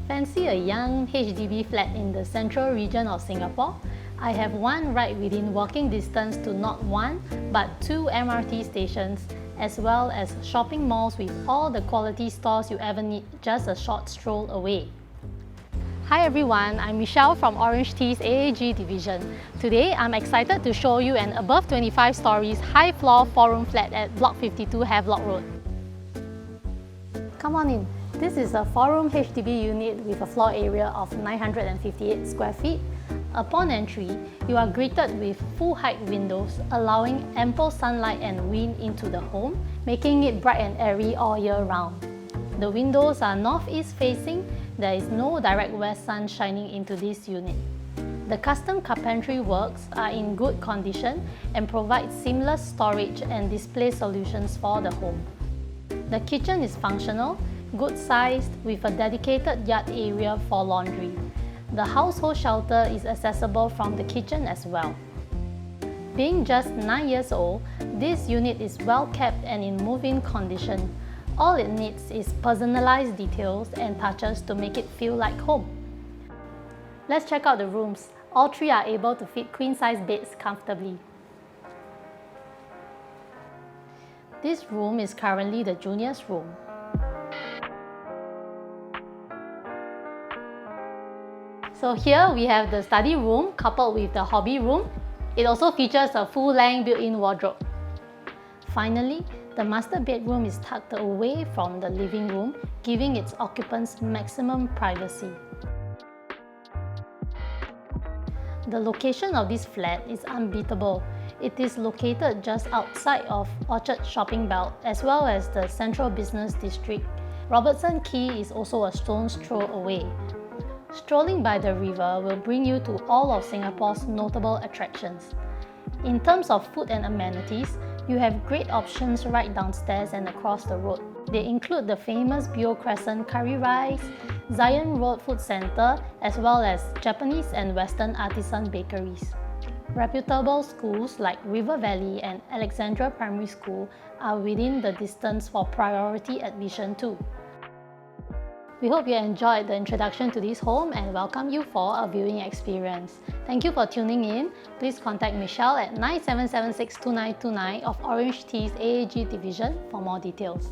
Fancy a young HDB flat in the central region of Singapore? I have one right within walking distance to not one, but 2 MRT stations, as well as shopping malls with all the quality stores you ever need just a short stroll away. Hi everyone, I'm Michelle from OrangeTee's AAG division. Today, I'm excited to show you an above 25 stories high floor 4-room flat at Block 52 Havelock Road. Come on in. This is a 4-room HDB unit with a floor area of 958 square feet. Upon entry, you are greeted with full-height windows, allowing ample sunlight and wind into the home, making it bright and airy all year round. The windows are northeast facing. There is no direct west sun shining into this unit. The custom carpentry works are in good condition and provide seamless storage and display solutions for the home. The kitchen is functional, good sized, with a dedicated yard area for laundry. The household shelter is accessible from the kitchen as well. Being just 9 years old, this unit is well kept and in move-in condition. All it needs is personalized details and touches to make it feel like home. Let's check out the rooms. All 3 are able to fit queen-size beds comfortably. This room is currently the junior's room. So here we have the study room coupled with the hobby room. It also features a full-length built-in wardrobe. Finally, the master bedroom is tucked away from the living room, giving its occupants maximum privacy. The location of this flat is unbeatable. It is located just outside of Orchard Shopping Belt as well as the Central Business District. Robertson Quay is also a stone's throw away. Strolling by the river will bring you to all of Singapore's notable attractions. In terms of food and amenities, you have great options right downstairs and across the road. They include the famous Bio Crescent Curry Rice, Zion Road Food Centre, as well as Japanese and Western artisan bakeries. Reputable schools like River Valley and Alexandra Primary School are within the distance for priority admission too. We hope you enjoyed the introduction to this home and welcome you for a viewing experience. Thank you for tuning in. Please contact Michelle at 97762929 of OrangeTee's AAG division for more details.